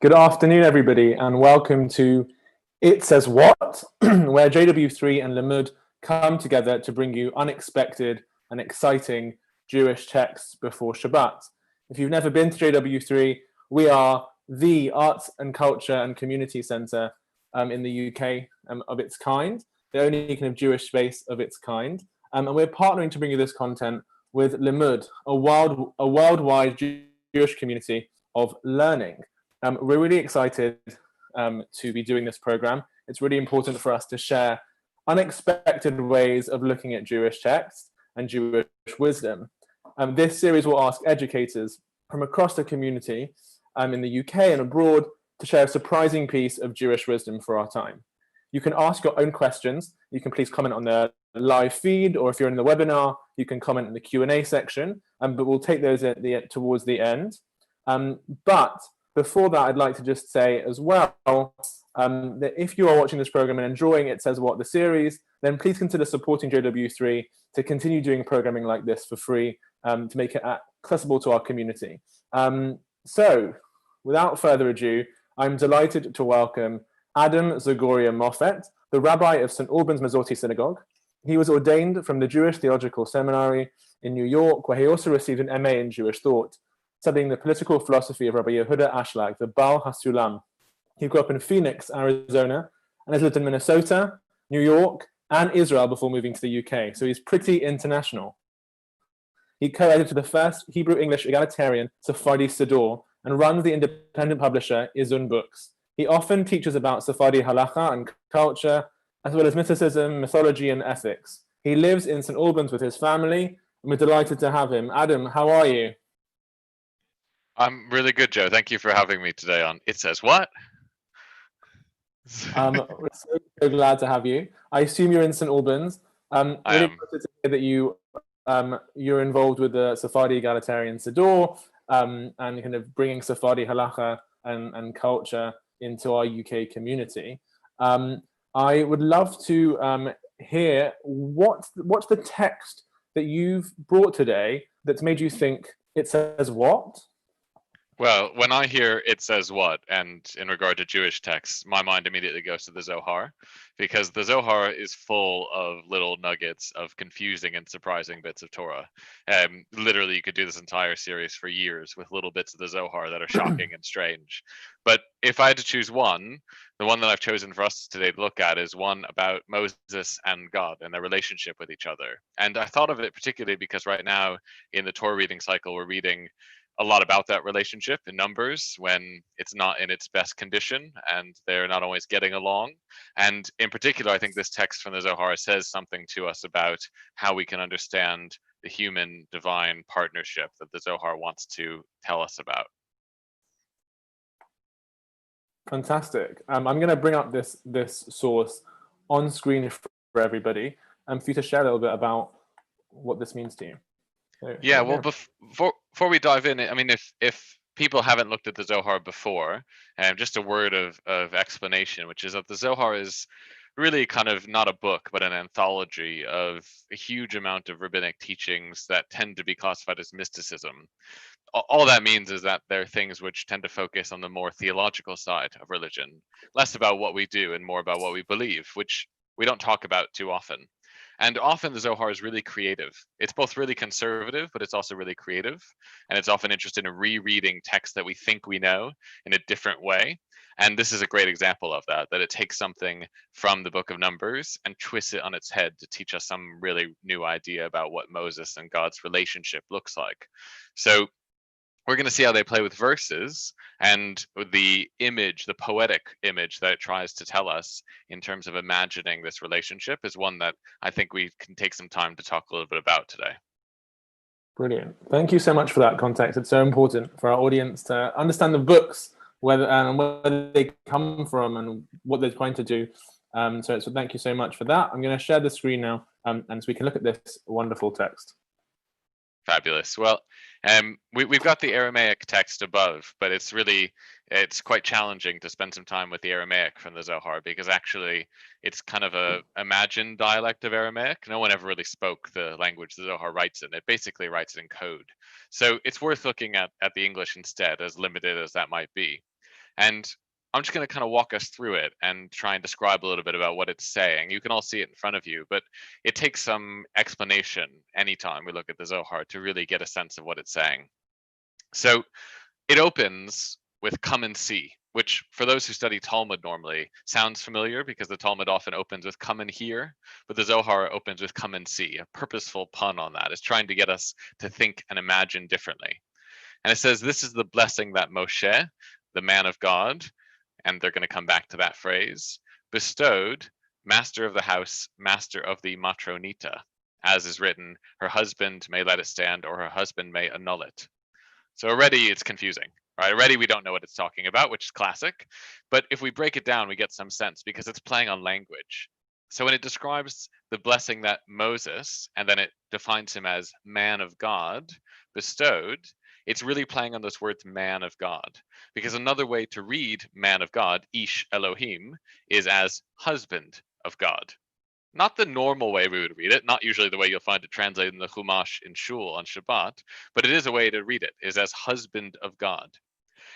Good afternoon, everybody, and welcome to It Says What, where JW3 and Limud come together to bring you unexpected and exciting Jewish texts before Shabbat. If you've never been to JW3, we are the arts and culture and community centre in the UK of its kind, the only kind of Jewish space of its kind. And we're partnering to bring you this content with Limud, a worldwide Jewish community of learning. We're really excited to be doing this program. It's really important for us to share unexpected ways of looking at Jewish texts and Jewish wisdom. This series will ask educators from across the community in the UK and abroad to share a surprising piece of Jewish wisdom for our time. You can ask your own questions. You can please comment on the live feed, or if you're in the webinar, you can comment in the Q&A section, but we'll take those towards the end. But before that, I'd like to just say as well that if you are watching this program and enjoying It Says What, the series, then please consider supporting JW3 to continue doing programming like this for free, to make it accessible to our community. So, without further ado, I'm delighted to welcome Adam Zagoria-Moffet, the rabbi of St. Albans Masorti Synagogue. He was ordained from the Jewish Theological Seminary in New York, where he also received an MA in Jewish thought, studying the political philosophy of Rabbi Yehuda Ashlag, the Baal HaSulam. He grew up in Phoenix, Arizona, and has lived in Minnesota, New York, and Israel before moving to the UK, so he's pretty international. He co-edited the first Hebrew-English egalitarian Sephardi Siddur and runs the independent publisher Izun Books. He often teaches about Sephardi halacha and culture, as well as mysticism, mythology, and ethics. He lives in St. Albans with his family, and we're delighted to have him. Adam, how are you? I'm really good, Joe. Thank you for having me today on It Says What? We're so glad to have you. I assume you're in St. Albans. Really excited to hear that you're involved with the Sephardi egalitarian Siddur and kind of bringing Sephardi halacha and culture into our UK community. I would love to hear what's the text that you've brought today that's made you think it says what? Well, when I hear It Says What, and in regard to Jewish texts, my mind immediately goes to the Zohar, because the Zohar is full of little nuggets of confusing and surprising bits of Torah. Literally, you could do this entire series for years with little bits of the Zohar that are shocking and strange. But if I had to choose one, the one that I've chosen for us today to look at is one about Moses and God and their relationship with each other. And I thought of it particularly because right now in the Torah reading cycle, we're reading a lot about that relationship in Numbers when it's not in its best condition and they're not always getting along. And in particular, I think this text from the Zohar says something to us about how we can understand the human divine partnership that the Zohar wants to tell us about. Fantastic. I'm going to bring up this source on screen for everybody for you to share a little bit about what this means to you. Yeah, well, before we dive in, I mean, if people haven't looked at the Zohar before, just a word of explanation, which is that the Zohar is really kind of not a book, but an anthology of a huge amount of rabbinic teachings that tend to be classified as mysticism. All that means is that they're things which tend to focus on the more theological side of religion, less about what we do and more about what we believe, which we don't talk about too often. And often the Zohar is really creative. It's both really conservative, but it's also really creative. And it's often interested in rereading texts that we think we know in a different way. And this is a great example of that it takes something from the book of Numbers and twists it on its head to teach us some really new idea about what Moses and God's relationship looks like. So we're going to see how they play with verses and the image, the poetic image that it tries to tell us in terms of imagining this relationship is one that I think we can take some time to talk a little bit about today. Brilliant. Thank you so much for that context. It's so important for our audience to understand the books, where they come from and what they're trying to do. So thank you so much for that. I'm going to share the screen now, and so we can look at this wonderful text. Fabulous. Well, we've got the Aramaic text above, but it's quite challenging to spend some time with the Aramaic from the Zohar because actually it's kind of a imagined dialect of Aramaic. No one ever really spoke the language the Zohar writes in. It basically writes it in code. So it's worth looking at the English instead, as limited as that might be. And I'm just going to kind of walk us through it and try and describe a little bit about what it's saying. You can all see it in front of you, but it takes some explanation anytime we look at the Zohar to really get a sense of what it's saying. So it opens with "come and see," which for those who study Talmud normally sounds familiar because the Talmud often opens with "come and hear," but the Zohar opens with "come and see." A purposeful pun on that is trying to get us to think and imagine differently. And it says, "This is the blessing that Moshe, the man of God," and they're going to come back to that phrase, "bestowed, master of the house, master of the matronita, as is written, her husband may let it stand or her husband may annul it." So already it's confusing, right? Already we don't know what it's talking about, which is classic. But if we break it down, we get some sense because it's playing on language. So when it describes the blessing that Moses, and then it defines him as man of God, bestowed, it's really playing on those words man of God. Because another way to read man of God, Ish Elohim, is as husband of God. Not the normal way we would read it, not usually the way you'll find it translated in the Chumash in Shul on Shabbat, but it is a way to read it, is as husband of God.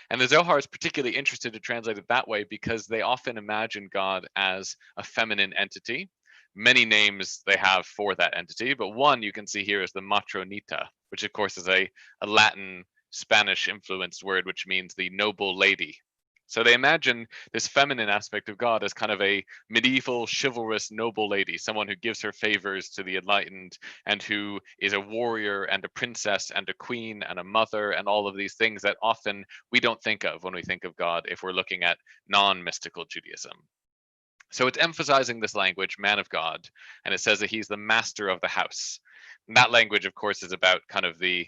And the Zohar is particularly interested to translate it that way because they often imagine God as a feminine entity. Many names they have for that entity, but one you can see here is the matronita, which of course is a Latin Spanish influenced word which means the noble lady. So they imagine this feminine aspect of God as kind of a medieval, chivalrous, noble lady, someone who gives her favors to the enlightened and who is a warrior and a princess and a queen and a mother and all of these things that often we don't think of when we think of God if we're looking at non-mystical Judaism. So it's emphasizing this language, man of God, and it says that he's the master of the house. And that language, of course, is about kind of a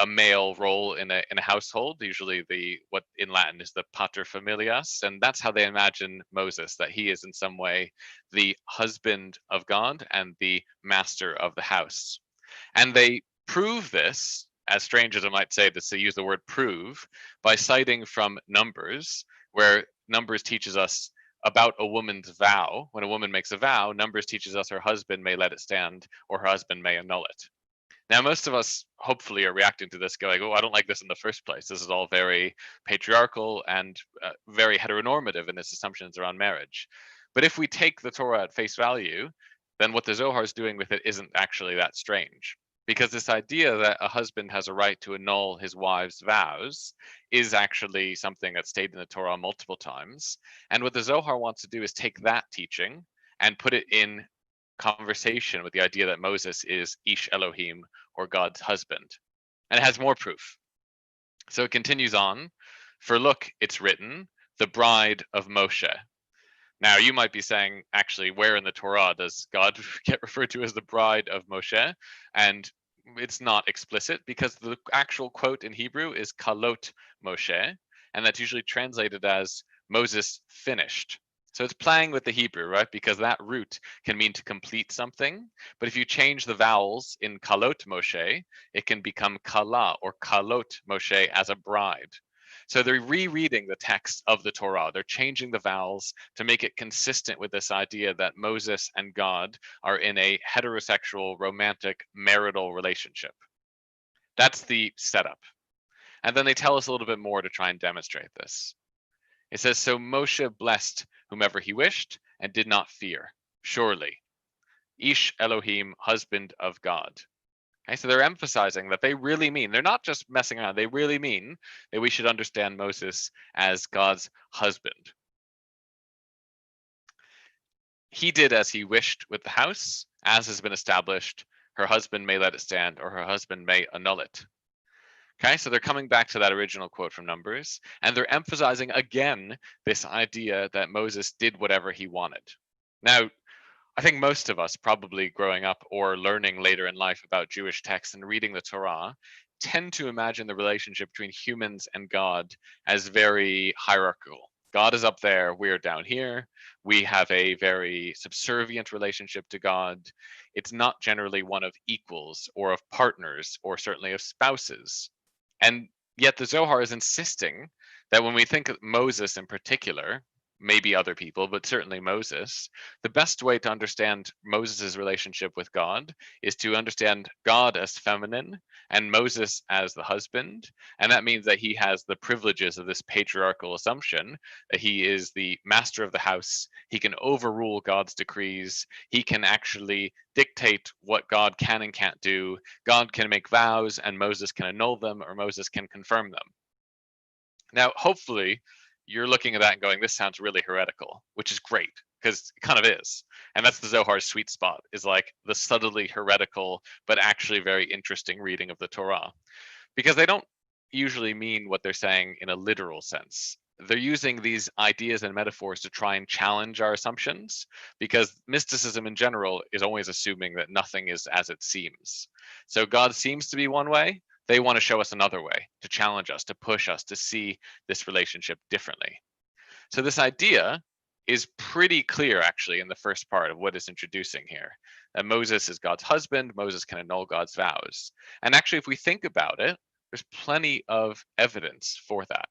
male role in a household, usually the what in Latin is the paterfamilias, and that's how they imagine Moses, that he is in some way the husband of God and the master of the house. And they prove this, as strange as it might say to use the word prove, by citing from Numbers, where Numbers teaches us about a woman's vow. When a woman makes a vow, Numbers teaches us her husband may let it stand or her husband may annul it. Now, most of us hopefully are reacting to this going, oh, I don't like this in the first place. This is all very patriarchal and very heteronormative in its assumptions around marriage. But if we take the Torah at face value, then what the Zohar is doing with it isn't actually that strange. Because this idea that a husband has a right to annul his wife's vows is actually something that's stated in the Torah multiple times. And what the Zohar wants to do is take that teaching and put it in conversation with the idea that Moses is Ish Elohim, or God's husband. And it has more proof. So it continues on. For look, it's written, the bride of Moshe. Now you might be saying, actually, where in the Torah does God get referred to as the bride of Moshe? And it's not explicit because the actual quote in Hebrew is kalot Moshe, and that's usually translated as Moses finished. So it's playing with the Hebrew, right? Because that root can mean to complete something. But if you change the vowels in kalot Moshe, it can become kala or kalot Moshe as a bride. So they're rereading the text of the Torah. They're changing the vowels to make it consistent with this idea that Moses and God are in a heterosexual, romantic, marital relationship. That's the setup. And then they tell us a little bit more to try and demonstrate this. It says, so Moshe blessed whomever he wished and did not fear, surely. Ish Elohim, husband of God. Okay, so they're emphasizing that they really mean, they're not just messing around, they really mean that we should understand Moses as God's husband. He did as he wished with the house, as has been established. Her husband may let it stand, or her husband may annul it. Okay, so they're coming back to that original quote from Numbers, and they're emphasizing again this idea that Moses did whatever he wanted. Now, I think most of us, probably growing up or learning later in life about Jewish texts and reading the Torah, tend to imagine the relationship between humans and God as very hierarchical. God is up there, we're down here. We have a very subservient relationship to God. It's not generally one of equals or of partners or certainly of spouses. And yet the Zohar is insisting that when we think of Moses in particular, maybe other people, but certainly Moses, the best way to understand Moses' relationship with God is to understand God as feminine and Moses as the husband. And that means that he has the privileges of this patriarchal assumption that he is the master of the house. He can overrule God's decrees. He can actually dictate what God can and can't do. God can make vows and Moses can annul them, or Moses can confirm them. Now, hopefully, you're looking at that and going, this sounds really heretical, which is great, because it kind of is. And that's the Zohar's sweet spot, is like the subtly heretical, but actually very interesting reading of the Torah. Because they don't usually mean what they're saying in a literal sense. They're using these ideas and metaphors to try and challenge our assumptions, because mysticism in general is always assuming that nothing is as it seems. So God seems to be one way. They want to show us another way, to challenge us, to push us to see this relationship differently. So this idea is pretty clear, actually, in the first part of what it's introducing here. That Moses is God's husband, Moses can annul God's vows. And actually, if we think about it, there's plenty of evidence for that.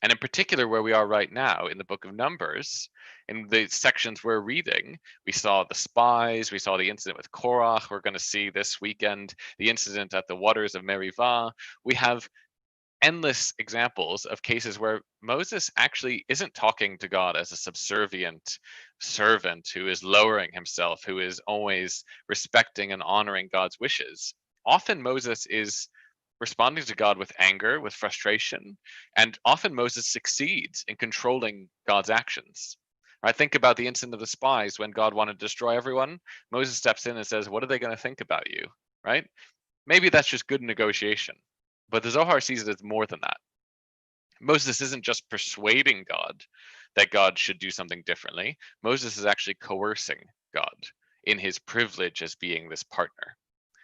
And in particular, where we are right now in the book of Numbers, in the sections we're reading, we saw the spies, we saw the incident with Korach, we're going to see this weekend the incident at the waters of Merivah. We have endless examples of cases where Moses actually isn't talking to God as a subservient servant who is lowering himself, who is always respecting and honoring God's wishes. Often Moses is responding to God with anger, with frustration, and often Moses succeeds in controlling God's actions. I think about the incident of the spies when God wanted to destroy everyone. Moses steps in and says, what are they going to think about you? Right? Maybe that's just good negotiation, but the Zohar sees it as more than that. Moses isn't just persuading God that God should do something differently. Moses is actually coercing God in his privilege as being this partner,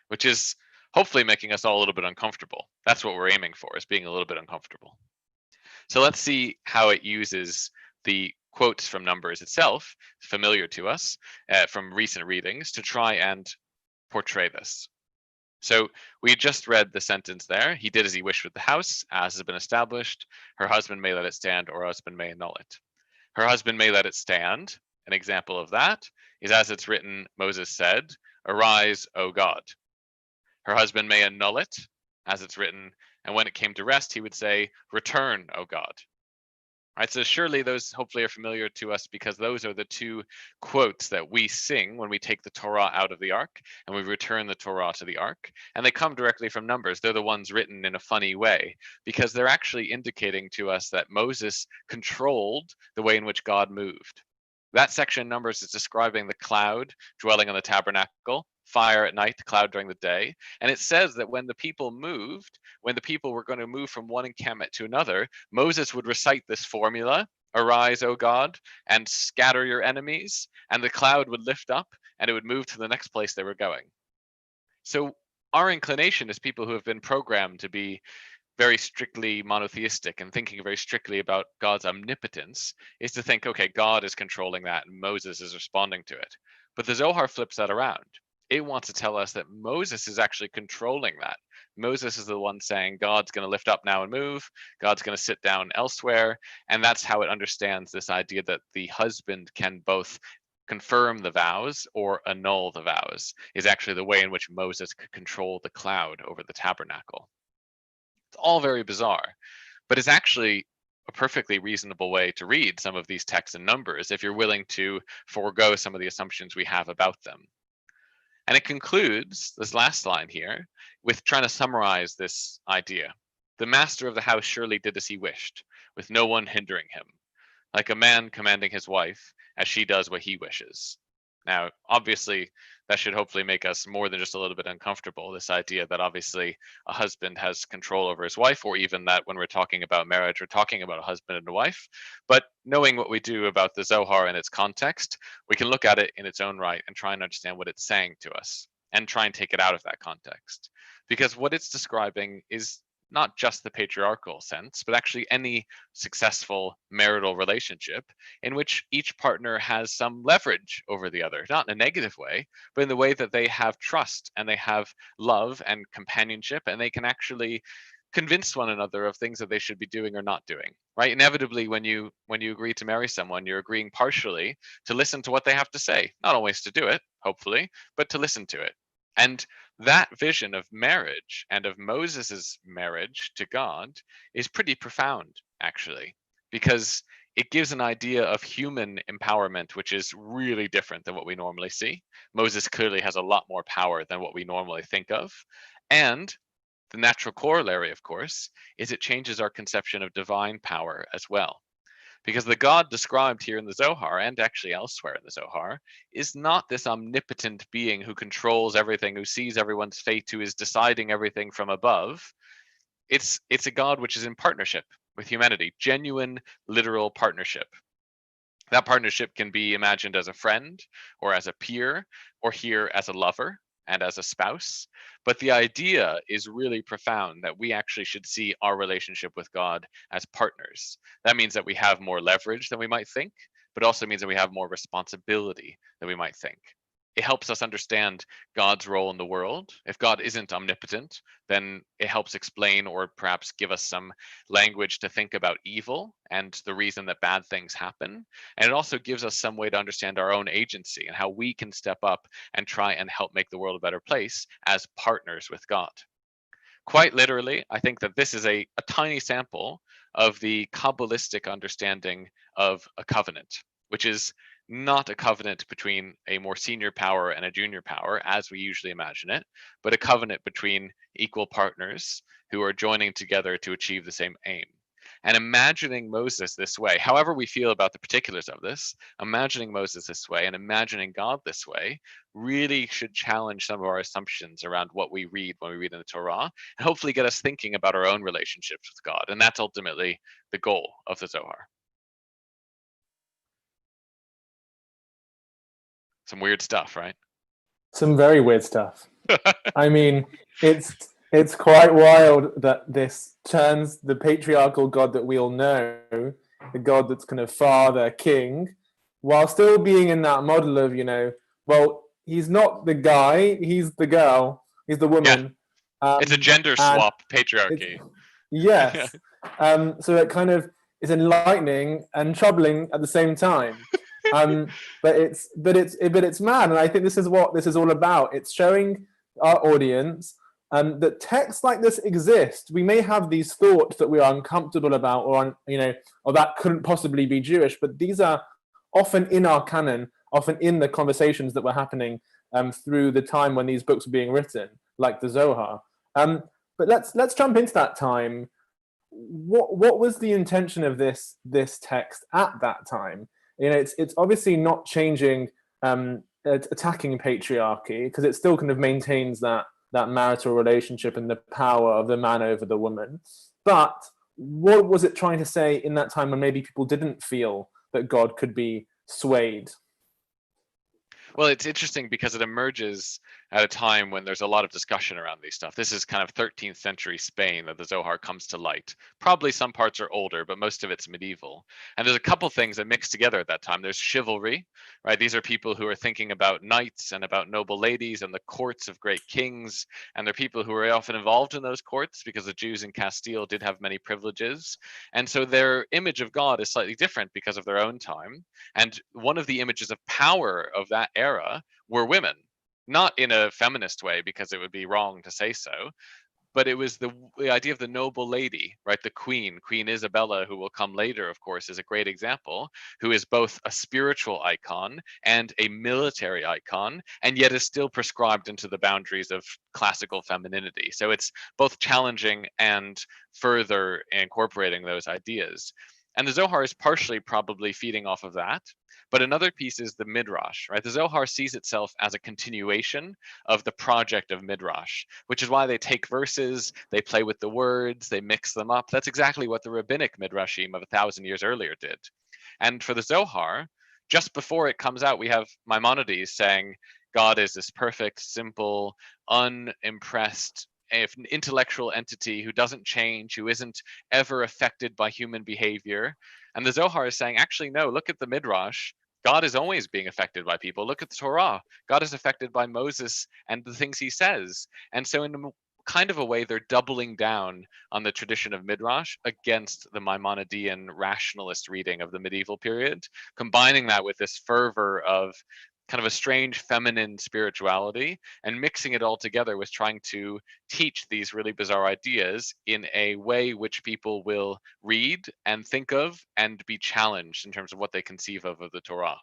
which is hopefully making us all a little bit uncomfortable. That's what we're aiming for, is being a little bit uncomfortable. So let's see how it uses the quotes from Numbers itself, familiar to us from recent readings, to try and portray this. So we just read the sentence there. He did as he wished with the house, as has been established. Her husband may let it stand, or her husband may annul it. Her husband may let it stand. An example of that is, as it's written, Moses said, arise, O God. Her husband may annul it, as it's written, and when it came to rest, he would say, return, O God. Right, so surely those hopefully are familiar to us, because those are the two quotes that we sing when we take the Torah out of the ark and we return the Torah to the ark. And they come directly from Numbers. They're the ones written in a funny way, because they're actually indicating to us that Moses controlled the way in which God moved. That section in Numbers is describing the cloud dwelling on the tabernacle, fire at night, the cloud during the day. And it says that when the people moved, when the people were going to move from one encampment to another, Moses would recite this formula, arise, O God, and scatter your enemies, and the cloud would lift up and it would move to the next place they were going. So our inclination as people who have been programmed to be very strictly monotheistic and thinking very strictly about God's omnipotence is to think, okay, God is controlling that and Moses is responding to it. But the Zohar flips that around. It wants to tell us that Moses is actually controlling that. Moses is the one saying, God's going to lift up now and move. God's going to sit down elsewhere. And that's how it understands this idea that the husband can both confirm the vows or annul the vows, is actually the way in which Moses could control the cloud over the tabernacle. It's all very bizarre, but it's actually a perfectly reasonable way to read some of these texts and Numbers if you're willing to forego some of the assumptions we have about them. And it concludes this last line here with trying to summarize this idea. The master of the house surely did as he wished, with no one hindering him, like a man commanding his wife as she does what he wishes. Now, obviously, that should hopefully make us more than just a little bit uncomfortable, this idea that obviously a husband has control over his wife, or even that when we're talking about marriage, we're talking about a husband and a wife. But knowing what we do about the Zohar and its context, we can look at it in its own right and try and understand what it's saying to us and try and take it out of that context. Because what it's describing is not just the patriarchal sense, but actually any successful marital relationship in which each partner has some leverage over the other, not in a negative way, but in the way that they have trust and they have love and companionship, and they can actually convince one another of things that they should be doing or not doing, right? Inevitably, when you agree to marry someone, you're agreeing partially to listen to what they have to say, not always to do it, hopefully, but to listen to it. And that vision of marriage and of Moses's marriage to God is pretty profound, actually, because it gives an idea of human empowerment, which is really different than what we normally see. Moses clearly has a lot more power than what we normally think of. And the natural corollary, of course, is it changes our conception of divine power as well. Because the God described here in the Zohar, and actually elsewhere in the Zohar, is not this omnipotent being who controls everything, who sees everyone's fate, who is deciding everything from above. It's a God which is in partnership with humanity, genuine, literal partnership. That partnership can be imagined as a friend, or as a peer, or here as a lover and as a spouse. But the idea is really profound, that we actually should see our relationship with God as partners. That means that we have more leverage than we might think, but also means that we have more responsibility than we might think. It helps us understand God's role in the world. If God isn't omnipotent, then it helps explain, or perhaps give us some language to think about evil and the reason that bad things happen. And it also gives us some way to understand our own agency and how we can step up and try and help make the world a better place as partners with God. Quite literally, I think that this is a tiny sample of the Kabbalistic understanding of a covenant, which is not a covenant between a more senior power and a junior power, as we usually imagine it, but a covenant between equal partners who are joining together to achieve the same aim. And imagining Moses this way, however we feel about the particulars of this, imagining Moses this way and imagining God this way really should challenge some of our assumptions around what we read when we read in the Torah, and hopefully get us thinking about our own relationships with God. And that's ultimately the goal of the Zohar. Some weird stuff, right? Some very weird stuff. I mean, it's quite wild that this turns the patriarchal God that we all know, the God that's kind of father, king, while still being in that model of, well, he's not the guy, he's the girl, he's the woman. Yeah. It's a gender swap patriarchy. Yes. So it kind of is enlightening and troubling at the same time. But it's mad, and I think this is what this is all about. It's showing our audience that texts like this exist. We may have these thoughts that we are uncomfortable about, or that couldn't possibly be Jewish, but these are often in our canon, often in the conversations that were happening through the time when these books were being written, like the Zohar. But let's jump into that time. What was the intention of this text at that time? It's obviously not changing, attacking patriarchy, because it still kind of maintains that marital relationship and the power of the man over the woman. But what was it trying to say in that time when maybe people didn't feel that God could be swayed? Well, it's interesting because it emerges at a time when there's a lot of discussion around these stuff. This is kind of 13th century Spain that the Zohar comes to light. Probably some parts are older, but most of it's medieval. And there's a couple things that mix together at that time. There's chivalry, right? These are people who are thinking about knights and about noble ladies and the courts of great kings. And they're people who are often involved in those courts because the Jews in Castile did have many privileges. And so their image of God is slightly different because of their own time. And one of the images of power of that era were women, not in a feminist way, because it would be wrong to say so, but it was the idea of the noble lady, right? The Queen Isabella, who will come later, of course, is a great example, who is both a spiritual icon and a military icon, and yet is still prescribed into the boundaries of classical femininity. So it's both challenging and further incorporating those ideas. And the Zohar is partially probably feeding off of that. But another piece is the Midrash, right? The Zohar sees itself as a continuation of the project of Midrash, which is why they take verses, they play with the words, they mix them up. That's exactly what the rabbinic Midrashim of 1,000 years earlier did. And for the Zohar, just before it comes out, we have Maimonides saying, God is this perfect, simple, unimpressed, an intellectual entity who doesn't change, who isn't ever affected by human behavior. And the Zohar is saying, actually, no, look at the Midrash. God is always being affected by people. Look at the Torah. God is affected by Moses and the things he says. And so in kind of a way they're doubling down on the tradition of Midrash against the Maimonidean rationalist reading of the medieval period, combining that with this fervor of kind of a strange feminine spirituality and mixing it all together with trying to teach these really bizarre ideas in a way which people will read and think of and be challenged in terms of what they conceive of the Torah.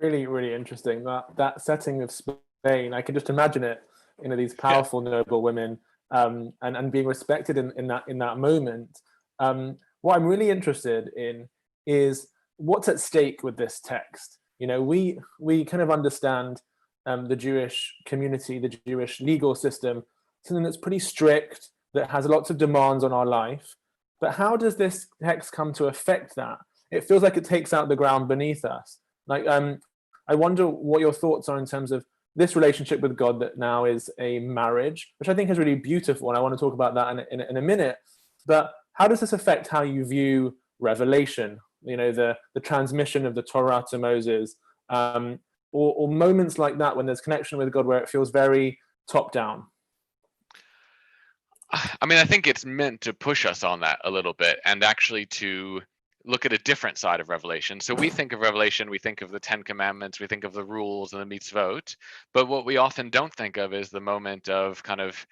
Really, really interesting. That setting of Spain, I can just imagine it. These powerful noble women, and being respected in that moment. What I'm really interested in is what's at stake with this text. We kind of understand the Jewish community, the Jewish legal system, something that's pretty strict, that has lots of demands on our life. But how does this text come to affect that? It feels like it takes out the ground beneath us. I wonder what your thoughts are in terms of this relationship with God that now is a marriage, which I think is really beautiful, and I want to talk about that in a minute. But how does this affect how you view revelation? The transmission of the Torah to Moses, or moments like that when there's connection with God where it feels very top down. I mean, I think it's meant to push us on that a little bit, and actually to look at a different side of Revelation. So we think of Revelation, we think of the 10 Commandments, we think of the rules and the mitzvot, but what we often don't think of is the moment of kind of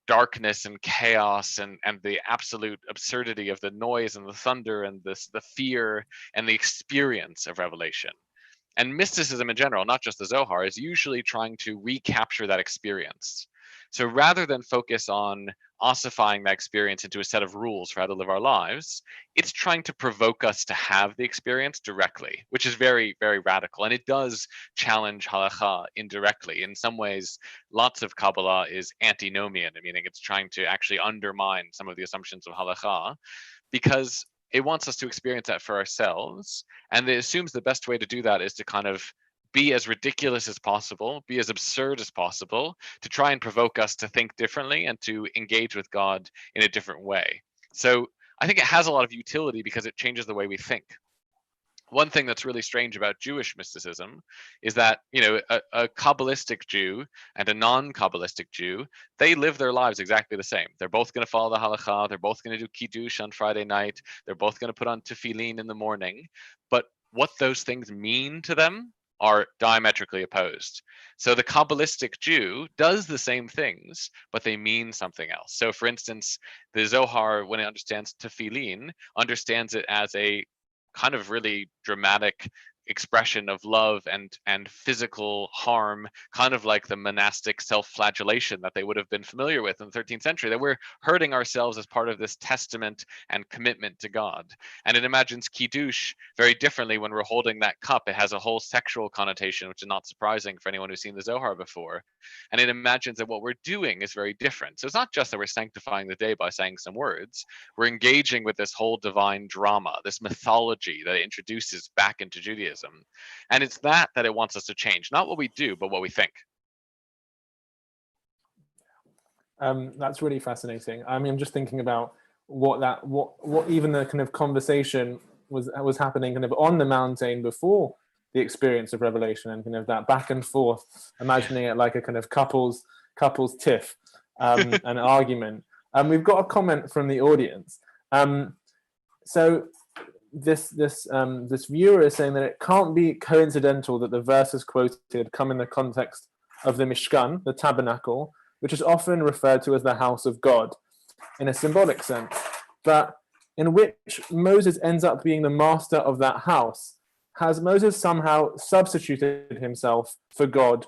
darkness and chaos and the absolute absurdity of the noise and the thunder and the fear and the experience of Revelation. And mysticism in general, not just the Zohar, is usually trying to recapture that experience. So rather than focus on ossifying that experience into a set of rules for how to live our lives, it's trying to provoke us to have the experience directly, which is very, very radical. And it does challenge halakha indirectly. In some ways, lots of Kabbalah is antinomian, meaning it's trying to actually undermine some of the assumptions of halakha, because it wants us to experience that for ourselves. And it assumes the best way to do that is to kind of be as ridiculous as possible, be as absurd as possible, to try and provoke us to think differently and to engage with God in a different way. So I think it has a lot of utility because it changes the way we think. One thing that's really strange about Jewish mysticism is that, a Kabbalistic Jew and a non-Kabbalistic Jew, they live their lives exactly the same. They're both going to follow the halakha. They're both going to do kiddush on Friday night. They're both going to put on tefillin in the morning. But what those things mean to them are diametrically opposed. So the Kabbalistic Jew does the same things, but they mean something else. So for instance, the Zohar, when it understands tefillin, understands it as a kind of really dramatic expression of love and physical harm, kind of like the monastic self-flagellation that they would have been familiar with in the 13th century, that we're hurting ourselves as part of this testament and commitment to God. And it imagines kiddush very differently when we're holding that cup. It has a whole sexual connotation, which is not surprising for anyone who's seen the Zohar before. And it imagines that what we're doing is very different. So it's not just that we're sanctifying the day by saying some words. We're engaging with this whole divine drama, this mythology that it introduces back into Judaism. And it's that it wants us to change, not what we do, but what we think. That's really fascinating. I mean, I'm just thinking about what even the kind of conversation was happening kind of on the mountain before the experience of revelation, and kind of that back and forth, imagining it like a kind of couples tiff, an argument. We've got a comment from the audience. So this viewer is saying that it can't be coincidental that the verses quoted come in the context of the Mishkan, the tabernacle, which is often referred to as the house of God in a symbolic sense, but in which Moses ends up being the master of that house. Has Moses somehow substituted himself for God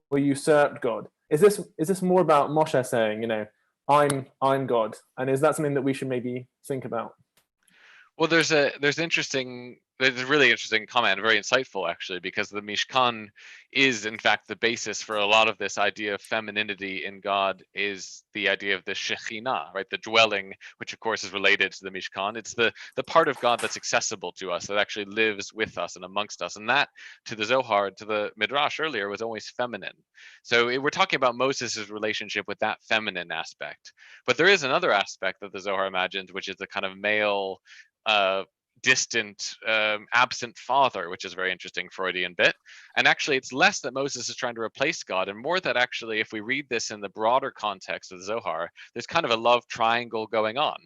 or usurped God? Is this more about Moshe saying, I'm God? And is that something that we should maybe think about? Well, there's a really interesting comment, very insightful actually, because the Mishkan is in fact the basis for a lot of this idea of femininity in God, is the idea of the Shekhinah, right? The dwelling, which of course is related to the Mishkan. It's the part of God that's accessible to us, that actually lives with us and amongst us. And that, to the Zohar, to the Midrash earlier, was always feminine. So we're talking about Moses' relationship with that feminine aspect. But there is another aspect that the Zohar imagines, which is the kind of male distant, absent father, which is a very interesting Freudian bit. And actually, it's less that Moses is trying to replace God, and more that actually, if we read this in the broader context of the Zohar, there's kind of a love triangle going on,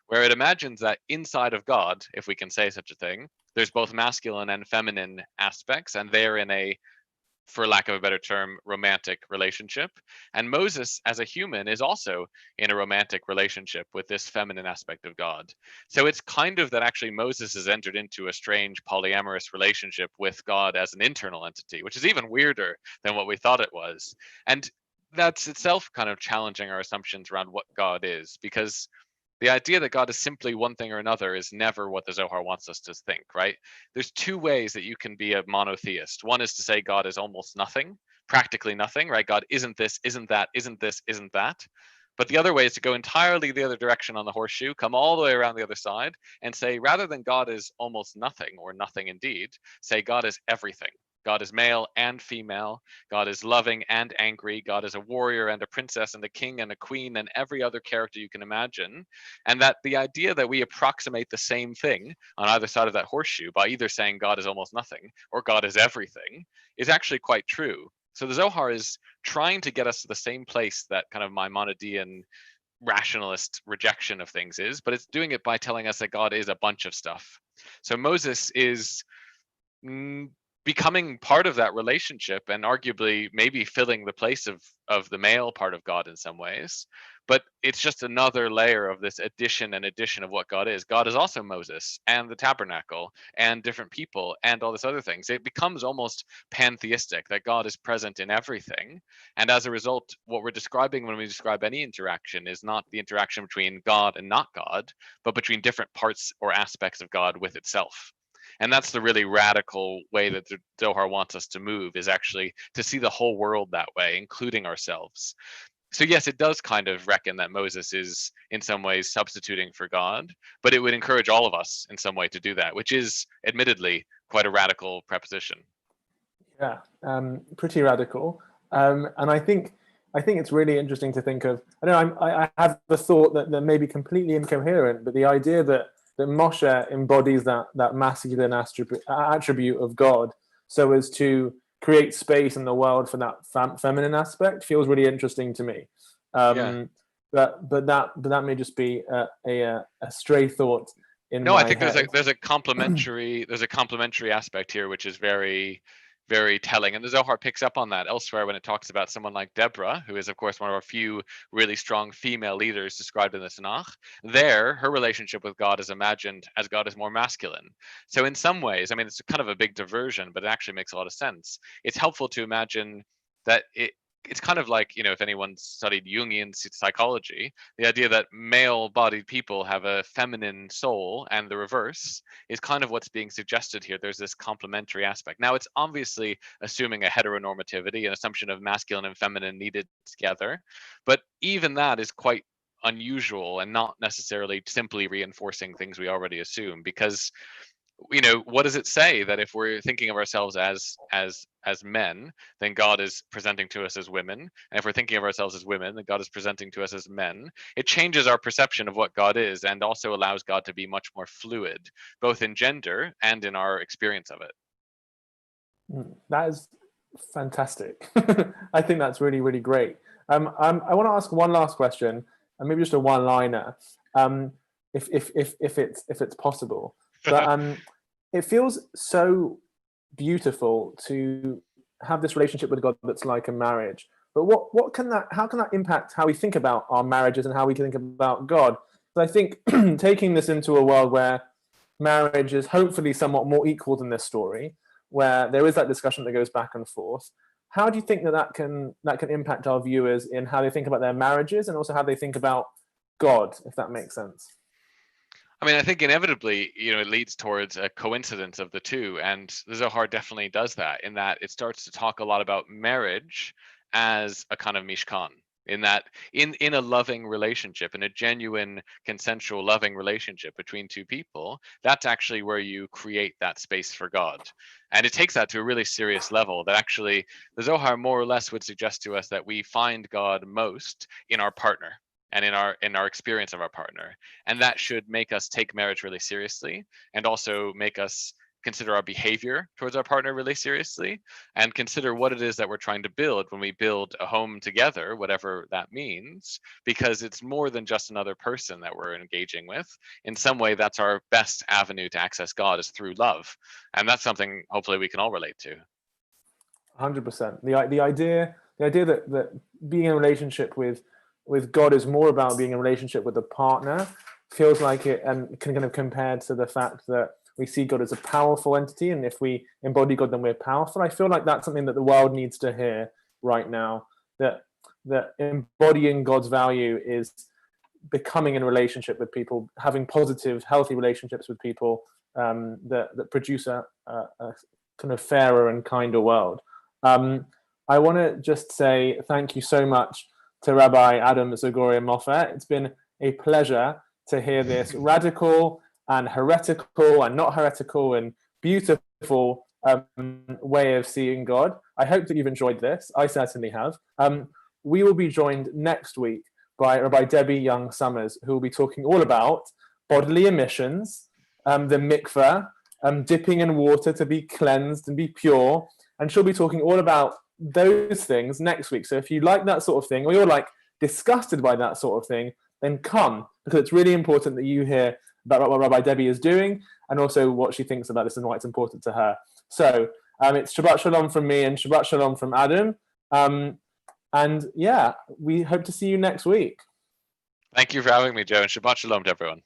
where it imagines that inside of God, if we can say such a thing, there's both masculine and feminine aspects, and they're in a, for lack of a better term, romantic relationship. And Moses, as a human, is also in a romantic relationship with this feminine aspect of God. So it's kind of that actually Moses has entered into a strange polyamorous relationship with God as an internal entity, which is even weirder than what we thought it was. And that's itself kind of challenging our assumptions around what God is, because the idea that God is simply one thing or another is never what the Zohar wants us to think, right? There's two ways that you can be a monotheist. One is to say God is almost nothing, practically nothing, right? God isn't this, isn't that, isn't this, isn't that. But the other way is to go entirely the other direction on the horseshoe, come all the way around the other side, and say, rather than God is almost nothing or nothing indeed, say God is everything. God is male and female. God is loving and angry. God is a warrior and a princess and a king and a queen and every other character you can imagine. And that the idea that we approximate the same thing on either side of that horseshoe by either saying God is almost nothing or God is everything is actually quite true. So the Zohar is trying to get us to the same place that kind of Maimonidean rationalist rejection of things is, but it's doing it by telling us that God is a bunch of stuff. So Moses is becoming part of that relationship and arguably maybe filling the place of the male part of God in some ways. But it's just another layer of this addition and addition of what God is. God is also Moses and the tabernacle and different people and all this other things. It becomes almost pantheistic that God is present in everything. And as a result, what we're describing when we describe any interaction is not the interaction between God and not God, but between different parts or aspects of God with itself. And that's the really radical way that the Zohar wants us to move, is actually to see the whole world that way, including ourselves. So yes, it does kind of reckon that Moses is in some ways substituting for God, but it would encourage all of us in some way to do that, which is admittedly quite a radical proposition. Yeah, pretty radical. And I think it's really interesting to think of. I know I have the thought that may be completely incoherent, but the idea that Moshe embodies that masculine attribute of God, so as to create space in the world for that feminine aspect, feels really interesting to me. Yeah. But that may just be a stray thought in No, I my think head. there's a complementary aspect here, which is very, very telling. And the Zohar picks up on that elsewhere when it talks about someone like Deborah, who is of course one of our few really strong female leaders described in the Tanakh. There, her relationship with God is imagined as God is more masculine. So in some ways, I mean, it's kind of a big diversion, but it actually makes a lot of sense. It's helpful to imagine that it's kind of like, if anyone's studied Jungian psychology, the idea that male-bodied people have a feminine soul and the reverse is kind of what's being suggested here. There's this complementary aspect. Now, it's obviously assuming a heteronormativity, an assumption of masculine and feminine needed together, but even that is quite unusual and not necessarily simply reinforcing things we already assume, because what does it say that if we're thinking of ourselves as men, then God is presenting to us as women, and if we're thinking of ourselves as women, then God is presenting to us as men? It changes our perception of what God is, and also allows God to be much more fluid, both in gender and in our experience of it. That is fantastic. I think that's really, really great. I want to ask one last question, and maybe just a one-liner, if it's possible. But it feels so beautiful to have this relationship with God that's like a marriage. But how can that impact how we think about our marriages and how we think about God? So I think taking this into a world where marriage is hopefully somewhat more equal than this story, where there is that discussion that goes back and forth. How do you think that can impact our viewers in how they think about their marriages and also how they think about God, if that makes sense? I mean, I think inevitably, it leads towards a coincidence of the two, and the Zohar definitely does that, in that it starts to talk a lot about marriage as a kind of mishkan, in that in a loving relationship, in a genuine consensual loving relationship between two people, that's actually where you create that space for God. And it takes that to a really serious level, that actually the Zohar more or less would suggest to us that we find God most in our partner. and in our experience of our partner. And that should make us take marriage really seriously, and also make us consider our behavior towards our partner really seriously, and consider what it is that we're trying to build when we build a home together, whatever that means, because it's more than just another person that we're engaging with. In some way, that's our best avenue to access God, is through love. And that's something hopefully we can all relate to. 100%. The idea that being in a relationship with God is more about being in a relationship with a partner feels like it, and can kind of compare to the fact that we see God as a powerful entity, and if we embody God, then we're powerful. I feel like that's something that the world needs to hear right now, that embodying God's value is becoming in a relationship with people, having positive, healthy relationships with people that produce a kind of fairer and kinder world. I want to just say thank you so much to Rabbi Adam Zagoria-Moffet. It's been a pleasure to hear this radical and heretical and not heretical and beautiful way of seeing God. I hope that you've enjoyed this. I certainly have. We will be joined next week by Rabbi Debbie Young-Summers, who will be talking all about bodily emissions, the mikveh, dipping in water to be cleansed and be pure. And she'll be talking all about those things next week. So if you like that sort of thing, or you're like disgusted by that sort of thing, then come, because it's really important that you hear about what Rabbi Debbie is doing, and also what she thinks about this and why it's important to her. So it's Shabbat Shalom from me and Shabbat Shalom from Adam. And yeah, we hope to see you next week. Thank you for having me, Joe, and Shabbat Shalom to everyone.